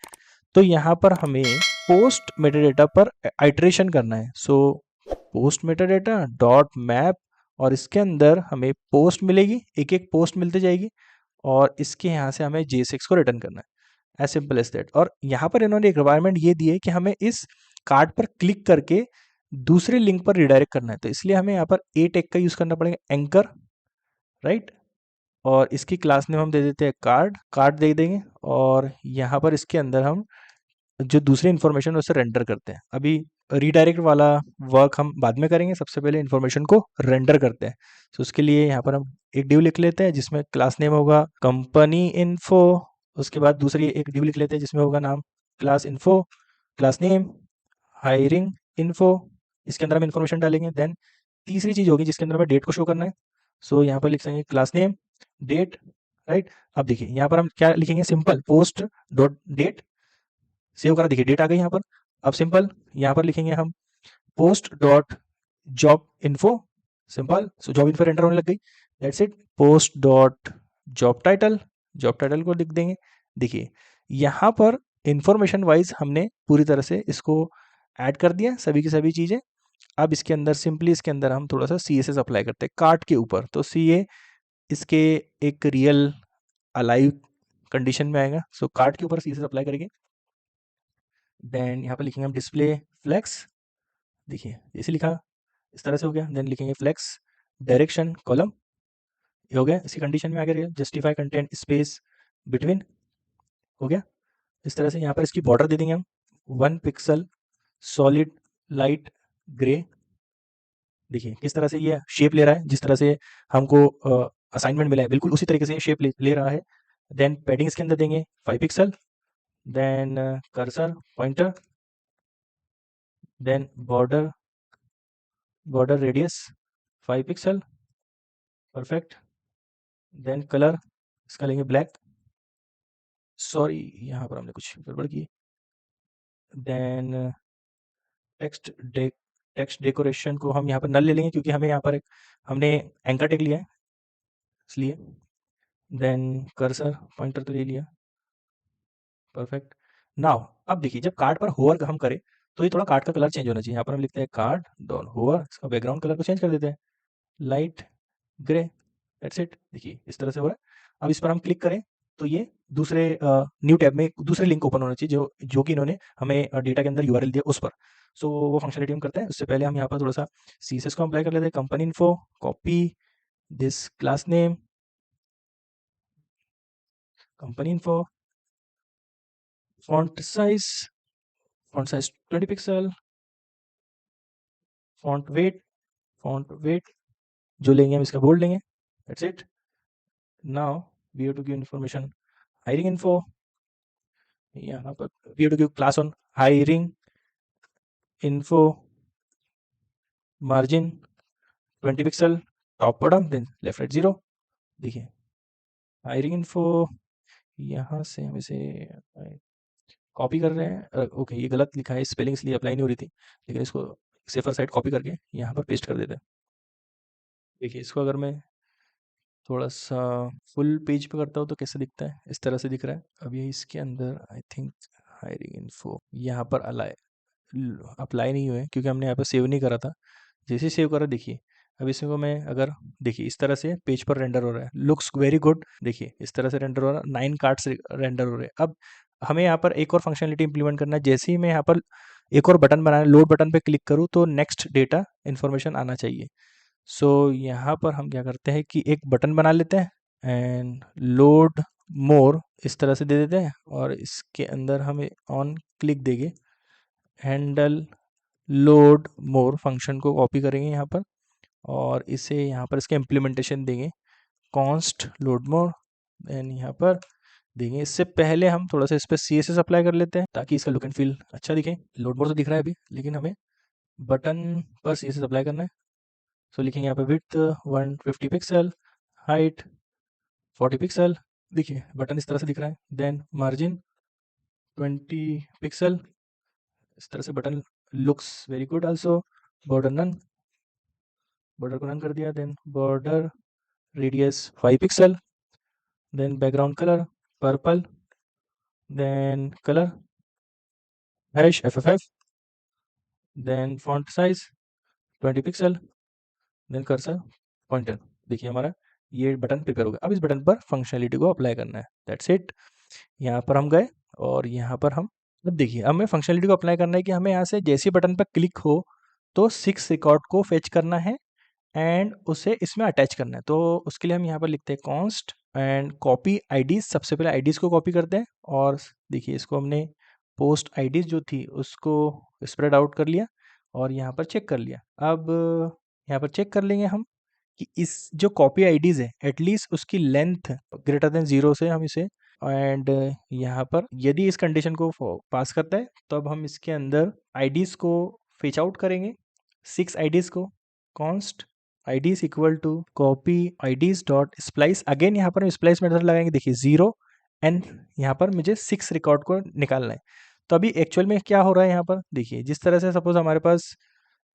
तो यहाँ पर हमें पोस्ट मेटाडेटा पर आइट्रेशन करना है। So post metadata dot map, और इसके अंदर हमें पोस्ट मिलेगी, एक एक पोस्ट मिलती जाएगी, और इसके यहाँ से हमें JSX को रिटर्न करना है, एज सिंपल एज दैट। और यहाँ पर इन्होंने एक रिक्वायरमेंट ये दी है कि हमें इस कार्ड पर क्लिक करके दूसरे लिंक पर रिडायरेक्ट करना है, तो इसलिए हमें यहाँ पर ए टैग का यूज़ करना पड़ेगा, एंकर, राइट। और इसकी क्लास नेम हम दे देते हैं कार्ड, कार्ड दे देंगे, और यहाँ पर इसके अंदर हम जो दूसरी इन्फॉर्मेशन है उसे रेंडर करते हैं। अभी रीडायरेक्ट वाला वर्क हम बाद में करेंगे, सबसे पहले इन्फॉर्मेशन को रेंडर करते हैं। तो उसके लिए यहाँ पर हम एक डिव लिख लेते हैं जिसमें क्लास नेम होगा कंपनी इन्फो, उसके बाद दूसरी एक डिव लिख लेते हैं जिसमें होगा नाम class info, class name hiring info, इसके अंदर हम इन्फॉर्मेशन डालेंगे। देन तीसरी चीज़ होगी जिसके अंदर हमें डेट को शो करना है। सो यहाँ पर लिख सकेंगे क्लास नेम डेट, राइट। अब देखिए यहाँ पर हम क्या लिखेंगे, simple post dot date, save करा, देखिए डेट आ गई यहाँ पर। अब सिंपल यहाँ पर लिखेंगे हम post dot job info, simple, so job info enter होने लग गई, that's it. Post dot job title, job title को लिख देंगे। देखिए यहाँ पर इंफॉर्मेशन वाइज हमने पूरी तरह से इसको ऐड कर दिया सभी की सभी चीज़ें। अब इसके अंदर सिंपली इसके अंदर हम थोड़ा सा CSS अप्लाई करते हैं कार्ड के ऊपर, तो CA इसके एक रियल अलाइव कंडीशन में आएगा, सो कार्ड के ऊपर CSS अप्लाई करेंगे। देन यहाँ पर लिखेंगे हम डिस्प्ले फ्लेक्स, देखिए जैसे लिखा इस तरह से हो गया। देन लिखेंगे फ्लेक्स डायरेक्शन कॉलम, ये हो गया, इसी कंडीशन में आ गया। जस्टिफाई कंटेंट स्पेस बिटवीन, हो गया। इस तरह से यहाँ पर इसकी बॉर्डर दे देंगे हम 1 पिक्सल सॉलिड लाइट ग्रे, देखिए किस तरह से ये शेप ले रहा है, जिस तरह से हमको असाइनमेंट मिला है बिल्कुल उसी तरीके से ये शेप ले रहा है। देन पैडिंग इसके अंदर देंगे 5 pixel, then cursor pointer, then border border radius 5 pixel, perfect. Then colour इसका लेंगे ब्लैक, सॉरी यहाँ पर हमने कुछ गड़बड़ की। देन टेक्स्ट टेक्स्ट डेकोरेशन को हम यहाँ पर नल ले लेंगे क्योंकि हमें यहाँ पर एक हमने एंकर टेक लिया है इसलिए। देन कर्सर पॉइंटर तो ले लिया, परफेक्ट। नाउ अब देखिए जब कार्ड पर होवर हम करें तो ये थोड़ा कार्ड का कलर चेंज होना चाहिए। यहाँ पर हम लिखते हैं कार्ड डॉट होवर, इसका बैकग्राउंड कलर को चेंज कर देते हैं लाइट ग्रे, दैट्स इट। देखिए इस तरह से हो रहा है। अब इस पर हम क्लिक करें तो ये दूसरे न्यू टैब में दूसरे लिंक ओपन होना चाहिए जो जो कि इन्होंने हमें डेटा के अंदर यूआरएल दिया उस पर। सो वो फंक्शनलिटी हम करते हैं, उससे पहले हम यहाँ पर थोड़ा सा CSS को अप्लाई कर लेते हैं। Company info, copy this class name, company info, font size 20 pixel, font weight जो लेंगे हम इसका बोल्ड लेंगे, that's it. Now we have to give information hiring info, यहाँ पर we have to give class on hiring info, margin 20 pixel, top bottom, then left right 0। देखिए hiring info, यहाँ से हम इसे कॉपी कर रहे हैं, ओके ये गलत लिखा है, स्पेलिंग इसलिए अप्लाई नहीं हो रही थी, लेकिन इसको सेफर साइड कॉपी करके यहाँ पर पेस्ट कर देते हैं। देखिए इसको अगर मैं थोड़ा सा फुल पेज पे करता हूँ तो कैसे दिखता है, इस तरह से दिख रहा है। अब ये इसके अंदर आई थिंक हायरिंग इन्फो यहाँ पर अप्लाई नहीं हुए क्योंकि हमने यहाँ पर सेव नहीं करा था। जैसे सेव करा देखिए अब इसमें को मैं अगर देखिए इस तरह से पेज पर रेंडर हो रहा है, लुक्स वेरी गुड। देखिए इस तरह से रेंडर हो रहा है, 9 कार्ड्स रेंडर हो रहे हैं। अब हमें यहाँ पर एक और फंक्शनलिटी इंप्लीमेंट करना है। जैसे ही मैं यहाँ पर एक और बटन बनाना, लोड बटन पे क्लिक करूँ तो नेक्स्ट डेटा इन्फॉर्मेशन आना चाहिए। सो यहाँ पर हम क्या करते हैं कि एक बटन बना लेते हैं एंड लोड मोर इस तरह से दे देते हैं, और इसके अंदर हमें ऑन क्लिक देंगे, हैंडल लोड मोर फंक्शन को कॉपी करेंगे यहाँ पर, और इसे यहाँ पर इसके इम्प्लीमेंटेशन देंगे कॉन्स्ट लोड मोर, देन यहाँ पर देंगे। इससे पहले हम थोड़ा सा इस पर CSS अप्लाई कर लेते हैं ताकि इसका लुक एंड फील अच्छा दिखे। लोड मोर तो दिख रहा है अभी, लेकिन हमें बटन पर CSS अप्लाई करना है। सो लिखेंगे यहाँ पे विड्थ 150 पिक्सल, हाइट 40 पिक्सल। देखिए बटन इस तरह से दिख रहा है। देन मार्जिन 20 पिक्सल, इस तरह से button looks very good also. Border none, border को नन कर दिया। Then border radius 5 pixel, then background colour purple, then colour hash FFF, then font size 20 pixel, then cursor pointer. देखिए हमारा ये button prepare हो गया। अब इस बटन पर फंक्शनलिटी को अप्लाई करना है, दैट्स इट। यहाँ पर हम गए और यहाँ पर हम, अब देखिए हमें फंक्शनलिटी को अप्लाई करना है कि हमें यहाँ से जैसे बटन पर क्लिक हो तो 6 रिकॉर्ड को फेच करना है एंड उसे इसमें अटैच करना है। तो उसके लिए हम यहाँ पर लिखते हैं कॉन्स्ट एंड कॉपी आईडीज। सबसे पहले आईडीज को कॉपी करते हैं, और देखिए इसको हमने पोस्ट आईडीज जो थी उसको स्प्रेड आउट कर लिया और यहाँ पर चेक कर लिया। अब यहाँ पर चेक कर लेंगे हम कि इस जो कॉपी आईडीज है एटलीस्ट उसकी लेंथ ग्रेटर देन 0 से हम इसे, एंड यहाँ पर यदि इस कंडीशन को पास करता है तो अब हम इसके अंदर आईडीज को फेच आउट करेंगे, 6 आईडीज को। Const IDs equal to copy IDs dot splice. Again यहाँ पर हम स्प्लाइस मेथड लगाएंगे। देखिए 0 एंड यहाँ पर मुझे 6 रिकॉर्ड को निकालना है। तो अभी एक्चुअल में क्या हो रहा है यहाँ पर, देखिए जिस तरह से सपोज हमारे पास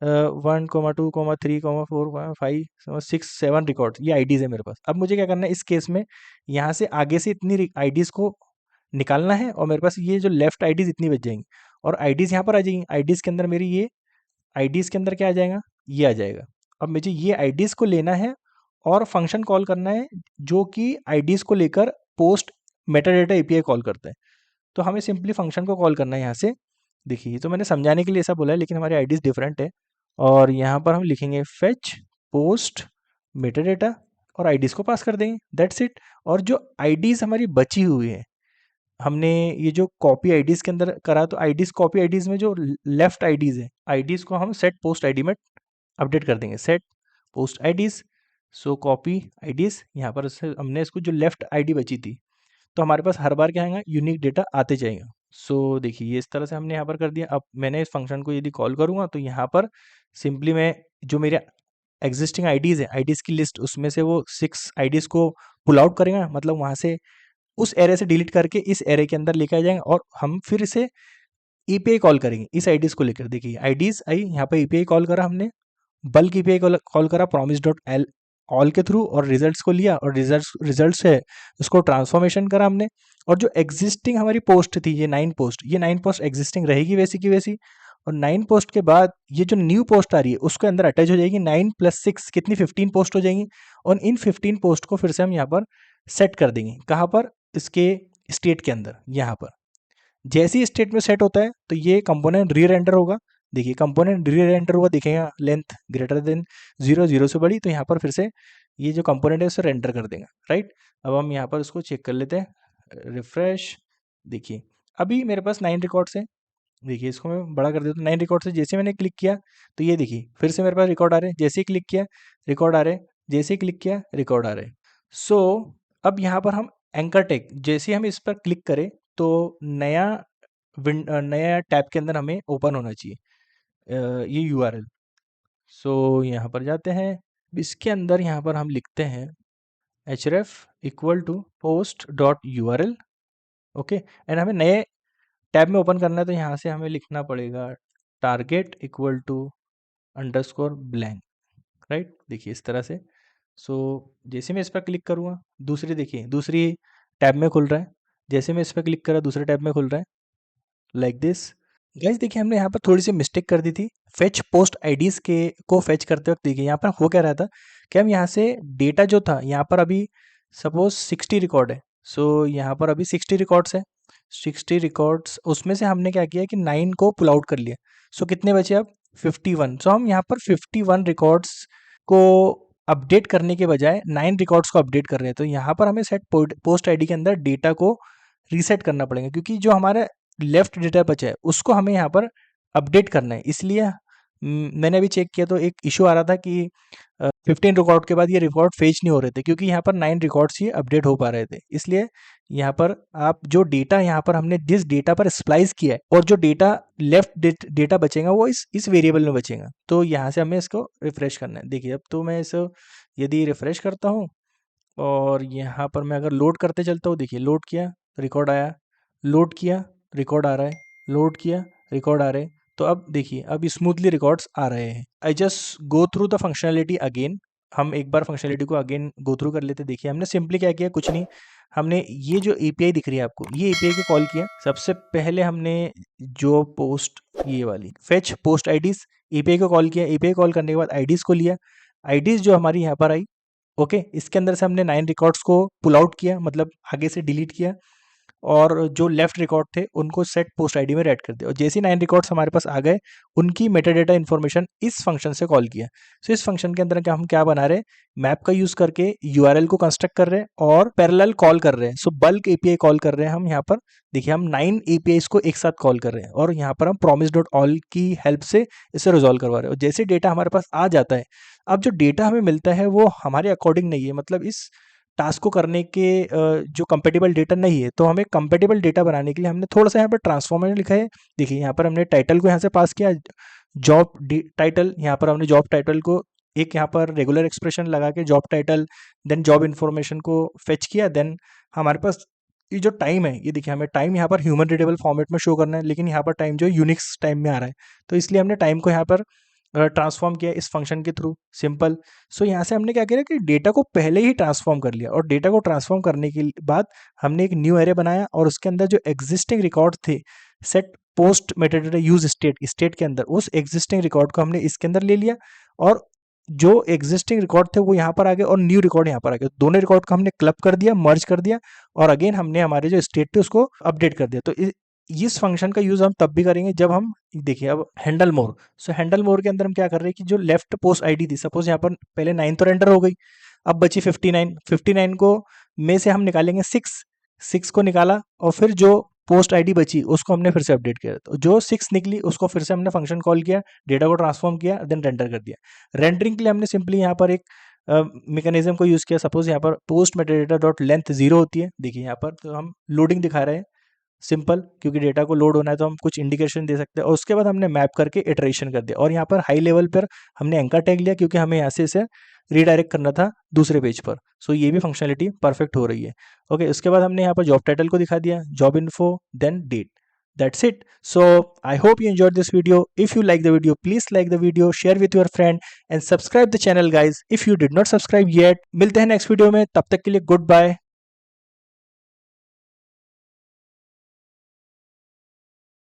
1,2,3,4,5,6,7 रिकॉर्ड ये आईडीज है मेरे पास। अब मुझे क्या करना है इस केस में, यहाँ से आगे से इतनी आईडीज को निकालना है और मेरे पास ये जो लेफ्ट आईडीज इतनी बच जाएंगी और आईडीज यहाँ पर आ जाएंगी। आईडीज के अंदर मेरी ये आईडीज के अंदर क्या आ जाएगा, ये आ जाएगा। अब मुझे ये आईडीज को लेना है और फंक्शन कॉल करना है जो कि आईडीज को लेकर पोस्ट मेटाडेटा एपीआई कॉल करता है। तो हमें सिंपली फंक्शन को कॉल करना है यहाँ से। देखिए तो मैंने समझाने के लिए ऐसा बोला है, लेकिन हमारी आईडीज डिफरेंट है। और यहाँ पर हम लिखेंगे फेच पोस्ट मेटाडेटा और आईडीज को पास कर देंगे, दैट्स इट। और जो आईडीज हमारी बची हुई है, हमने ये जो कॉपी आईडीज के अंदर करा, तो आईडीज कॉपी आईडीज में जो लेफ्ट आईडीज है, आईडीज को हम सेट पोस्ट आईडी में अपडेट कर देंगे, set post IDs. So copy IDs यहाँ पर हमने इसको जो लेफ्ट आईडी बची थी, तो हमारे पास हर बार क्या आएगा, यूनिक डेटा आते जाएगा। सो देखिए ये इस तरह से हमने यहाँ पर कर दिया। अब मैंने इस फंक्शन को यदि कॉल करूँगा तो यहाँ पर सिंपली मैं जो मेरे एग्जिस्टिंग आईडीज है, आईडीज की लिस्ट, उसमें से वो 6 आईडीज को पुल आउट करेगा, मतलब वहाँ से उस एरे से डिलीट करके इस एरे के अंदर लेके आ जाएंगे और हम फिर इसे ईपीआई कॉल करेंगे इस आईडीज को लेकर। देखिए आईडीज आई, यहाँ पर ईपीआई कॉल करा हमने, बल्क ईपीआई कॉल करा प्रॉमिस डॉट एल ऑल के थ्रू, और रिजल्ट्स को लिया और रिजल्ट से उसको ट्रांसफॉर्मेशन करा हमने। और जो एग्जिस्टिंग हमारी पोस्ट थी, ये 9 पोस्ट, ये 9 पोस्ट एग्जिस्टिंग रहेगी वैसी की वैसी। और 9 पोस्ट के बाद ये जो न्यू पोस्ट आ रही है उसके अंदर अटैच हो जाएगी। 9 + 6 कितनी, 15 पोस्ट हो जाएंगी। और इन 15 पोस्ट को फिर से हम यहाँ पर सेट कर देंगे। कहाँ पर, इसके स्टेट के अंदर। यहाँ पर जैसे ही स्टेट में सेट होता है तो ये कंपोनेंट री रेंडर होगा। देखिए कंपोनेंट री रेंडर हुआ दिखेगा, लेंथ ग्रेटर देन 0, 0 से बड़ी, तो यहाँ पर फिर से ये जो कंपोनेंट है उसे रेंडर कर देगा, राइट। अब हम यहाँ पर उसको चेक कर लेते हैं, रिफ्रेश। देखिए अभी मेरे पास 9 रिकॉर्ड्स हैं। देखिए इसको मैं बड़ा कर देता हूँ। 9 रिकॉर्ड से जैसे मैंने क्लिक किया तो ये देखिए फिर से मेरे पास रिकॉर्ड आ रहे हैं, जैसे ही क्लिक किया रिकॉर्ड आ रहे हैं, जैसे ही क्लिक किया रिकॉर्ड आ रहे हैं। सो अब यहाँ पर हम एंकर टैग, जैसे ही हम इस पर क्लिक करें तो नया टैब के अंदर हमें ओपन होना चाहिए ये यूआरएल। सो यहाँ पर जाते हैं, इसके अंदर यहाँ पर हम लिखते हैं href equal to post dot URL, okay. And हमें नए टैब में ओपन करना है, तो यहाँ से हमें लिखना पड़ेगा target equal to underscore blank, right. देखिए इस तरह से। सो जैसे मैं इस पर क्लिक करूँगा, देखिए दूसरी टैब में खुल रहा है। जैसे मैं इस पर क्लिक करा दूसरे टैब में खुल रहा है, लाइक दिस। गाइस देखिए हमने यहाँ पर थोड़ी सी मिस्टेक कर दी थी। फेच पोस्ट आईडीज के को फेच करते वक्त देखिए यहाँ पर हो क्या रहा था कि हम यहाँ से डेटा जो था यहाँ पर अभी सपोज 60 रिकॉर्ड है। सो यहाँ पर अभी 60 रिकॉर्ड्स है, 60 रिकॉर्ड्स, उसमें से हमने क्या किया कि 9 को पुल आउट कर लिया। सो कितने बचे अब 51। सो हम यहाँ पर 51 रिकॉर्ड्स को अपडेट करने के बजाय 9 रिकॉर्ड्स को अपडेट कर रहे हैं। तो यहाँ पर हमें सेट पोस्ट आईडी के अंदर डेटा को रीसेट करना पड़ेगा, क्योंकि जो हमारा लेफ्ट डेटा बचा है उसको हमें यहाँ पर अपडेट करना है। इसलिए मैंने अभी चेक किया तो एक इशू आ रहा था कि 15 रिकॉर्ड के बाद ये रिकॉर्ड फेच नहीं हो रहे थे, क्योंकि यहाँ पर 9 रिकॉर्ड्स ही अपडेट हो पा रहे थे। इसलिए यहाँ पर आप जो डेटा यहाँ पर हमने जिस डेटा पर स्प्लाइस किया है और जो डेटा लेफ्ट डेटा बचेगा वो इस वेरिएबल में बचेगा। तो यहाँ से हमें इसको रिफ्रेश करना है। देखिए अब तो मैं इसे यदि रिफ्रेश करता हूँ और यहाँ पर मैं अगर लोड करते चलता हूँ, देखिए लोड किया रिकॉर्ड आया, लोड किया रिकॉर्ड आ रहा है, लोड किया रिकॉर्ड आ रहे हैं। तो अब देखिए अब स्मूथली रिकॉर्ड्स आ रहे हैं। I just go through the functionality again. हम एक बार फंक्शनैलिटी को अगेन गो थ्रू कर लेते। देखिए हमने सिंपली क्या किया, कुछ नहीं, हमने ये जो एपीआई दिख रही है आपको, ये एपीआई को कॉल किया। सबसे पहले हमने जो पोस्ट ये वाली फेच पोस्ट आईडीज एपीआई को कॉल किया। एपीआई कॉल करने के बाद आईडीज को लिया, आईडीज जो हमारी यहाँ पर आई, ओके, इसके अंदर से हमने 9 रिकॉर्ड्स को पुल आउट किया, मतलब आगे से डिलीट किया, और जो लेफ्ट रिकॉर्ड थे उनको सेट पोस्ट आईडी में रेड कर दिया। और जैसे ही 9 रिकॉर्ड्स हमारे पास आ गए उनकी मेटाडेटा इन्फॉर्मेशन इस फंक्शन से कॉल किया। सो इस फंक्शन के अंदर क्या हम क्या बना रहे हैं, मैप का यूज करके यूआरएल को कंस्ट्रक्ट कर रहे हैं और पैरेलल कॉल कर रहे हैं। सो बल्क एपीआई कॉल कर रहे हैं हम यहाँ पर। देखिए हम 9 एपीआईज को एक साथ कॉल कर रहे हैं और यहाँ पर हम promise डॉट ऑल की हेल्प से इसे रिजॉल्व करवा रहे हैं। और जैसे डेटा हमारे पास आ जाता है, अब जो डेटा हमें मिलता है वो हमारे अकॉर्डिंग नहीं है, मतलब इस टास्क को करने के जो कंपेटेबल डेटा नहीं है। तो हमें कंपेटेबल डेटा बनाने के लिए हमने थोड़ा सा यहाँ पर ट्रांसफॉर्मेशन लिखा है। देखिए यहाँ पर हमने टाइटल को यहाँ से पास किया, जॉब टाइटल, यहाँ पर हमने जॉब टाइटल को एक यहाँ पर रेगुलर एक्सप्रेशन लगा के job title then job information को फेच किया। देन हमारे पास ये जो टाइम है, ये देखिए हमें टाइम यहाँ पर ह्यूमन रीडेबल फॉर्मेट में शो करना है, लेकिन यहाँ पर टाइम जो यूनिक्स टाइम में आ रहा है, तो इसलिए हमने टाइम को यहाँ पर ट्रांसफॉर्म किया इस फंक्शन के थ्रू, सिंपल। सो यहाँ से हमने क्या किया कि डेटा को पहले ही ट्रांसफॉर्म कर लिया, और डेटा को ट्रांसफॉर्म करने के बाद हमने एक न्यू एरे बनाया और उसके अंदर जो एग्जिस्टिंग रिकॉर्ड थे set post metadata use state के अंदर, उस एग्जिस्टिंग रिकॉर्ड को हमने इसके अंदर ले लिया, और जो एग्जिस्टिंग रिकॉर्ड थे वो यहाँ पर आ गए और न्यू रिकॉर्ड यहाँ पर आ गए। दोनों रिकॉर्ड को हमने क्लब कर दिया, मर्ज कर दिया, और अगेन हमने हमारे जो स्टेट थे उसको अपडेट कर दिया। तो इस फंक्शन का यूज हम तब भी करेंगे जब हम, देखिए अब हैंडल मोर। सो हैंडल मोर के अंदर हम क्या कर रहे हैं कि जो लेफ्ट पोस्ट आईडी थी, सपोज यहाँ पर पहले 9 तो रेंडर हो गई, अब बची 59 को में से हम निकालेंगे 6 को निकाला, और फिर जो पोस्ट आईडी बची उसको हमने फिर से अपडेट किया। तो जो 6 निकली उसको फिर से हमने फंक्शन कॉल किया, डेटा को ट्रांसफॉर्म किया, देन रेंडर कर दिया। रेंडरिंग के लिए हमने सिंपली यहाँ पर एक मैकेनिज्म को यूज किया। सपोज यहाँ पर पोस्ट मेटाडेटा डॉट लेंथ 0 होती है, देखिए यहाँ पर तो हम लोडिंग दिखा रहे हैं, सिंपल, क्योंकि डेटा को लोड होना है तो हम कुछ इंडिकेशन दे सकते हैं। और उसके बाद हमने मैप करके इटरेशन कर दिया, और यहाँ पर हाई लेवल पर हमने एंकर टैग लिया, क्योंकि हमें यहाँ से इसे रीडायरेक्ट करना था दूसरे पेज पर। सो ये भी फंक्शनलिटी परफेक्ट हो रही है। ओके, उसके बाद हमने यहाँ पर जॉब टाइटल को दिखा दिया, job info, then date. That's it. So I hope you enjoyed this video. If you like the video, please like the video, share with your friend and subscribe the channel guys if you did not subscribe yet. मिलते हैं next video में, तब तक के लिए good bye.